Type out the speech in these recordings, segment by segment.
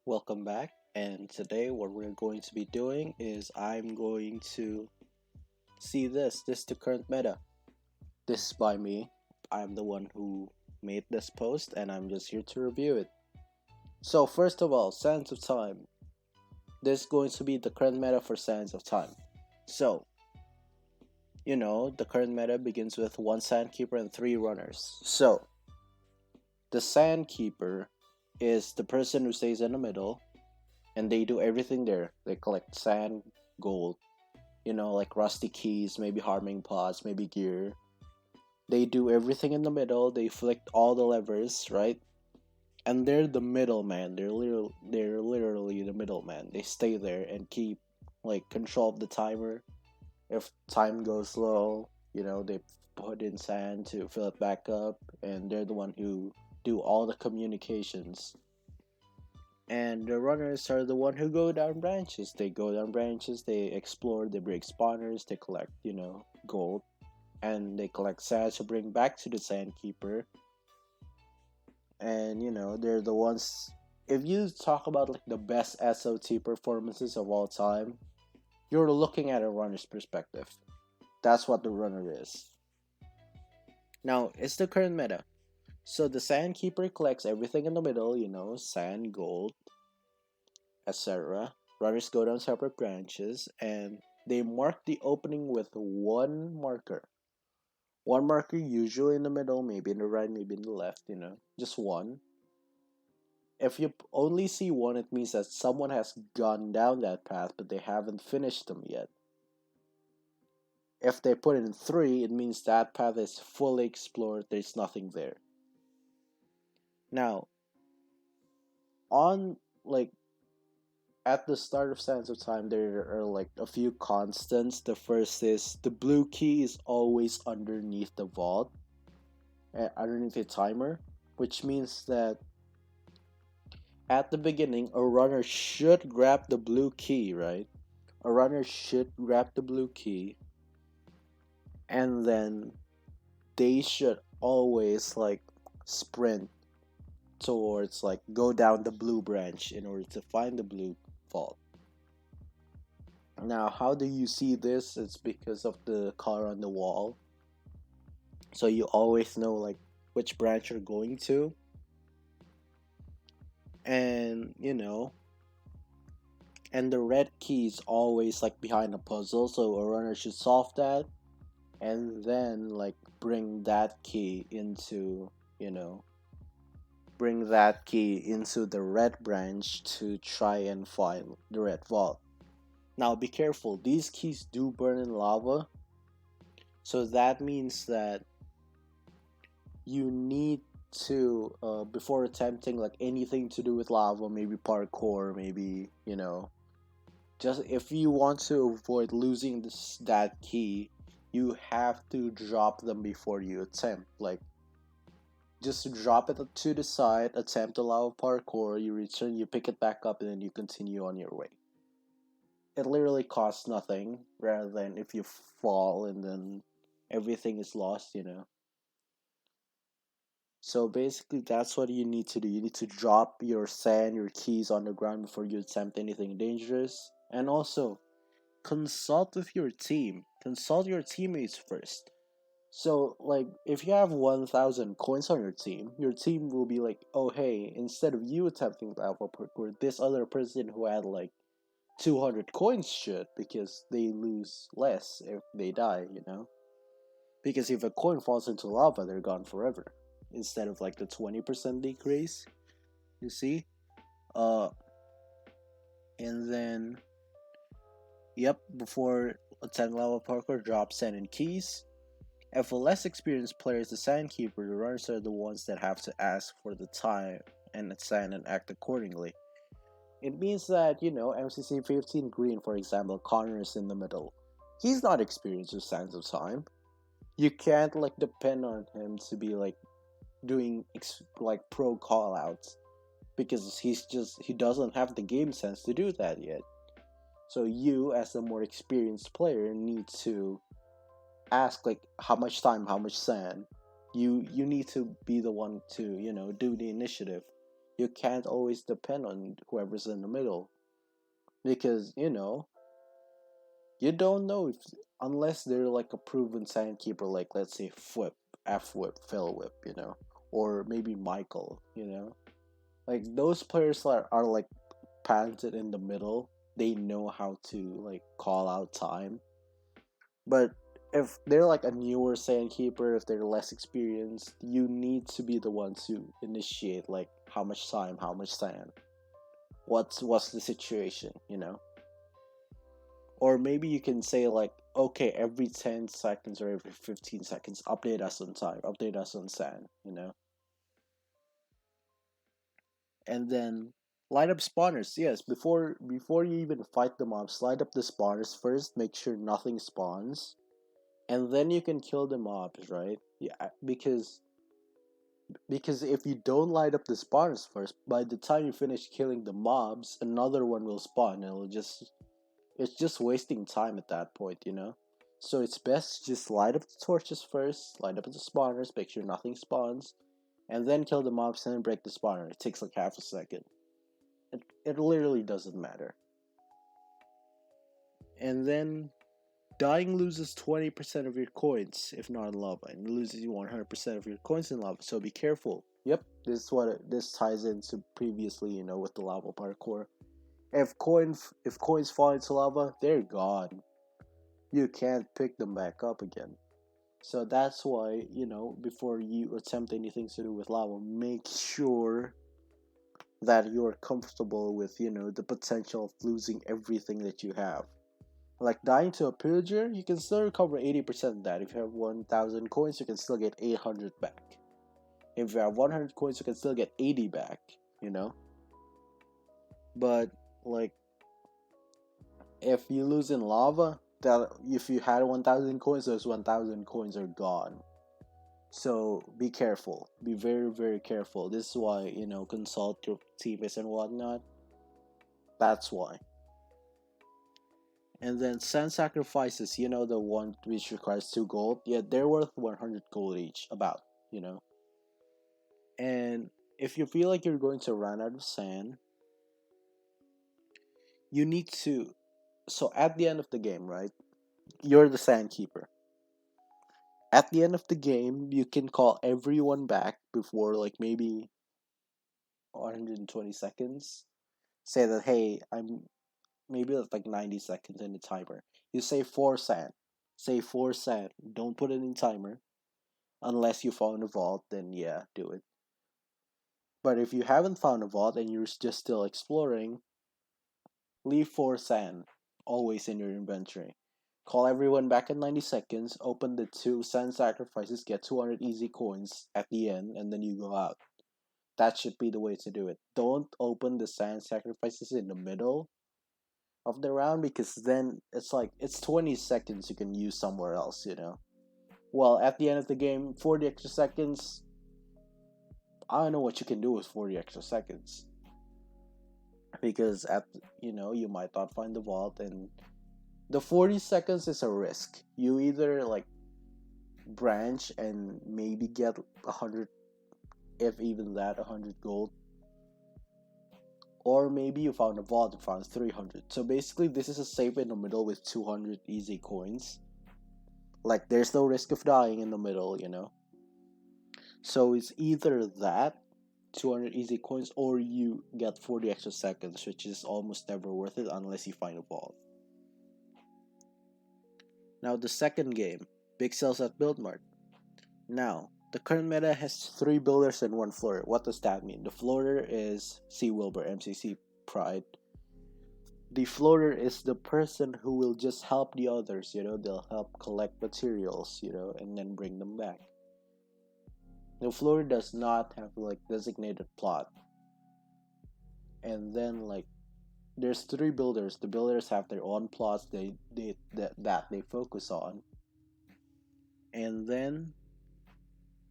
Welcome back. And today, what we're going to be doing is I'm going to see this the current meta. This is by me. I'm the one who made this post, and I'm just here to review it. So, first of all, Sands of Time. This is going to be the current meta for Sands of Time. So, the current meta begins with one Sandkeeper and three runners. So, the Sandkeeper is the person who stays in the middle and they do everything there. They collect sand, gold, like rusty keys, maybe harming pots, maybe gear. They do everything in the middle. They flick all the levers, right? And they're the middleman. They're literally the middleman. They stay there and keep like control of the timer. If time goes low, they put in sand to fill it back up, and they're the one who do all the communications. And the runners are the one who go down branches. They go down branches, they explore, they break spawners, they collect, gold, and they collect sand to bring back to the Sandkeeper. And they're the ones. If you talk about like the best SOT performances of all time, you're looking at a runner's perspective. That's what the runner is. Now, it's the current meta. So the Sandkeeper collects everything in the middle, sand, gold, etc. Runners go down separate branches and they mark the opening with one marker. One marker usually in the middle, maybe in the right, maybe in the left, just one. If you only see one, it means that someone has gone down that path, but they haven't finished them yet. If they put in three, it means that path is fully explored, there's nothing there. Now, on like at the start of Sands of Time, there are like a few constants. The first is the blue key is always underneath the vault, underneath the timer, which means that at the beginning, a runner should grab the blue key, right? A runner should grab the blue key, and then they should always like sprint towards like go down the blue branch in order to find the blue vault. Now, how do you see this? It's because of the color on the wall. So you always know like which branch you're going to. And and the red key is always like behind a puzzle, so a runner should solve that and then like bring that key into, bring that key into the red branch to try and find the red vault. Now be careful, these keys do burn in lava, so that means that you need to before attempting like anything to do with lava, maybe parkour, maybe just if you want to avoid losing that key, you have to drop them before you attempt. Like just drop it to the side, attempt the lava parkour, you return, you pick it back up, and then you continue on your way. It literally costs nothing rather than if you fall and then everything is lost. So basically, that's what you need to do. You need to drop your sand, your keys on the ground before you attempt anything dangerous. And also, consult with your team. Consult your teammates first. So, like, if you have 1,000 coins on your team will be like, oh, hey, instead of you attempting the alpha parkour, this other person who had like 200 coins should, because they lose less if they die. Because if a coin falls into lava, they're gone forever. Instead of like the 20% decrease, you see? Uh, and then, yep, before a 10 level parkour, drop sand and keys. If a less experienced player is the Sandkeeper, the runners are the ones that have to ask for the time and sand and act accordingly. It means that, MCC 15 Green, for example, Connor is in the middle. He's not experienced with Sands of Time. You can't like depend on him to be like doing like pro callouts because he doesn't have the game sense to do that yet. So you, as a more experienced player, need to ask like how much time, how much sand. You need to be the one to do the initiative. You can't always depend on whoever's in the middle because you don't know if unless they're like a proven sandkeeper, like let's say Flip, F Whip, Phil Whip, or maybe Michael, like those players are like patented in the middle. They know how to like call out time. But if they're like a newer sandkeeper, if they're less experienced, you need to be the one to initiate like how much time, how much sand. What's the situation, Or maybe you can say like, okay, every 10 seconds or every 15 seconds, update us on time, update us on sand. And then light up spawners. Yes, before you even fight the mobs, light up the spawners first, make sure nothing spawns, and then you can kill the mobs, right? Yeah, because if you don't light up the spawners first, by the time you finish killing the mobs, another one will spawn and it's just wasting time at that point. So it's best to just light up the torches first, light up the spawners, make sure nothing spawns, and then kill the mobs and then break the spawner. It takes like half a second. It literally doesn't matter. And then dying loses 20% of your coins if not in lava, and loses you 100% of your coins in lava. So be careful. Yep, this ties into previously, with the lava parkour. If coins fall into lava, they're gone. You can't pick them back up again. So that's why, before you attempt anything to do with lava, make sure that you're comfortable with, the potential of losing everything that you have. Like dying to a pillager, you can still recover 80% of that. If you have 1,000 coins, you can still get 800 back. If you have 100 coins, you can still get 80 back, you know? But, like, if you lose in lava, that if you had 1,000 coins, those 1,000 coins are gone. So be careful. Be very, very careful. This is why, consult your teammates and whatnot. That's why. And then sand sacrifices, the one which requires 2 gold. Yeah, they're worth 100 gold each, about. And if you feel like you're going to run out of sand, you need to. So at the end of the game, right? You're the sand keeper. At the end of the game, you can call everyone back before like maybe 120 seconds. Say that, hey, I'm maybe it's like 90 seconds in the timer. You say 4 sand. Say 4 sand. Don't put it in timer. Unless you found a vault, then yeah, do it. But if you haven't found a vault and you're just still exploring, leave 4 sand always in your inventory. Call everyone back in 90 seconds, open the 2 sand sacrifices, get 200 easy coins at the end, and then you go out. That should be the way to do it. Don't open the sand sacrifices in the middle of the round because then it's like it's 20 seconds you can use somewhere else. Well, at the end of the game, 40 extra seconds, I don't know what you can do with 40 extra seconds. Because you might not find the vault, and the 40 seconds is a risk. You either like branch and maybe get 100, if even that, 100 gold, or maybe you found a vault and found 300. So basically this is a safe in the middle with 200 easy coins. Like there's no risk of dying in the middle. So it's either that 200 easy coins or you get 40 extra seconds, which is almost never worth it unless you find a vault. Now the second game, big sales at Build Mart. Now, the current meta has 3 builders and 1 floater. What does that mean? The floater is C. Wilbur, MCC Pride. The floater is the person who will just help the others, they'll help collect materials, and then bring them back. The floater does not have like designated plot. And then like there's 3 builders. The builders have their own plots that they focus on. And then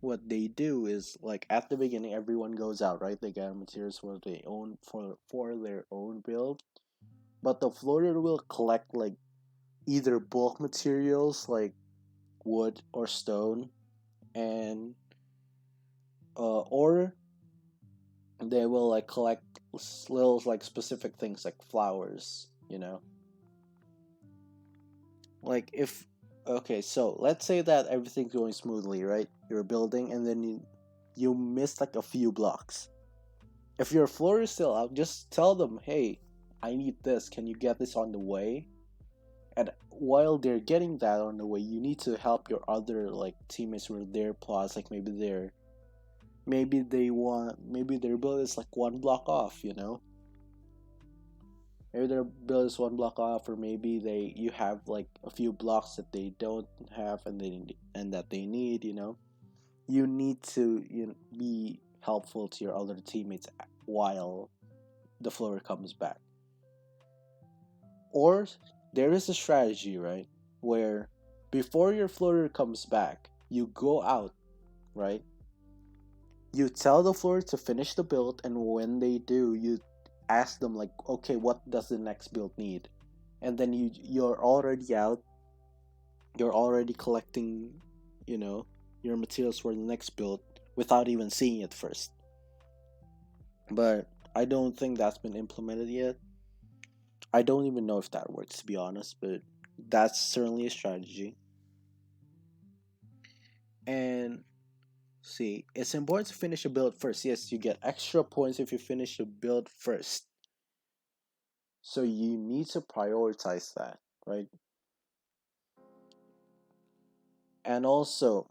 what they do is like at the beginning everyone goes out, right? They get materials for their own build. But the floater will collect like either bulk materials like wood or stone, and or they will like collect little like specific things like flowers, you know. Like if okay, so let's say that everything's going smoothly, right? You're building and then you miss like a few blocks. If your floor is still out, just tell them, "Hey, I need this. Can you get this on the way?" And while they're getting that on the way, you need to help your other like teammates with their plots. Like maybe their build is like one block off. You know, maybe their build is one block off, or maybe you have like a few blocks that they don't have and that they need. You know, you need to be helpful to your other teammates while the floor comes back. Or there is a strategy, right? Where before your floater comes back, you go out, right? You tell the floater to finish the build, and when they do, you ask them like, okay, what does the next build need? And then you're already out, you're already collecting, you know, your materials for the next build without even seeing it first. But I don't think that's been implemented yet. I don't even know if that works, to be honest, but that's certainly a strategy. And see, it's important to finish a build first. Yes, you get extra points if you finish the build first. So you need to prioritize that, right? And also,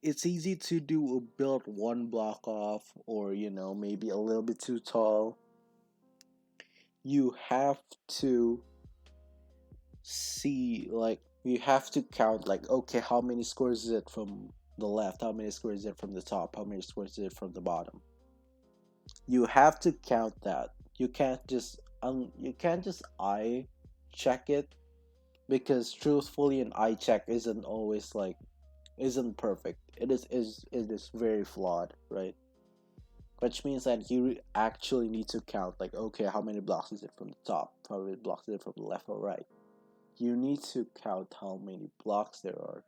it's easy to do a build one block off or, maybe a little bit too tall. You have to you have to count, like, okay, how many squares is it from the left? How many squares is it from the top? How many squares is it from the bottom? You have to count that. You can't just eye check it, because truthfully an eye check isn't perfect. It is very flawed, right? Which means that you actually need to count, like, okay, how many blocks is it from the top? How many blocks is it from the left or right? You need to count how many blocks there are.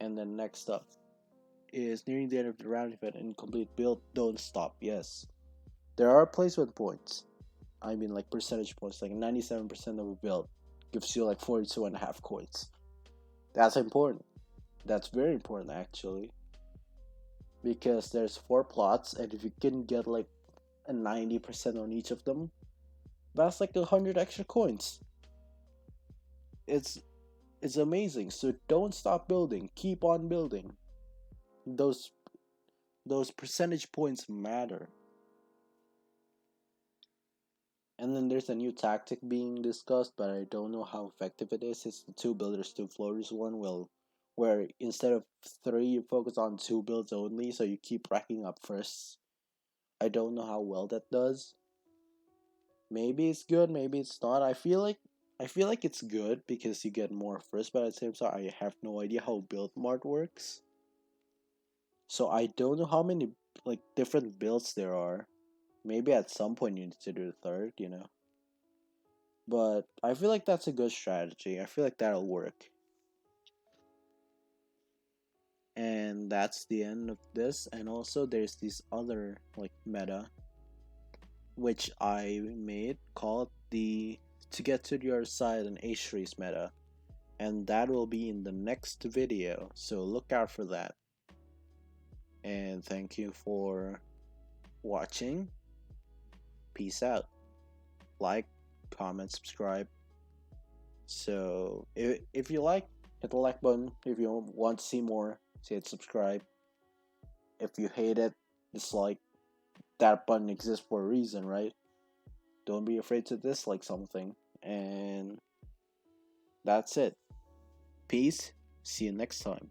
And then next up is nearing the end of the round event and complete build, don't stop. Yes. There are placement points. I mean, like percentage points, like 97% of a build gives you like 42 and a half coins. That's important. That's very important actually, because there's four plots, and if you can get like a 90% on each of them, that's like 100 extra coins. It's it's amazing. So don't stop building. Keep on building. Those those percentage points matter. And then there's a new tactic being discussed, but I don't know how effective it is. It's the two builders, two floaters one. Where instead of three, you focus on two builds only, so you keep racking up firsts. I don't know how well that does. Maybe it's good, maybe it's not. I feel like it's good because you get more first, but at the same time, I have no idea how build Mart works. So I don't know how many like different builds there are. Maybe at some point you need to do the third. But I feel like that's a good strategy. I feel like that'll work. And that's the end of this. And also there's this other like meta which I made called the to get to your side and H race meta. And that will be in the next video. So look out for that. And thank you for watching. Peace out. Like, comment, subscribe. So if you like, hit the like button. If you want to see more, hit subscribe. If you hate it, dislike. That button exists for a reason, right? Don't be afraid to dislike something. And that's it. Peace. See you next time.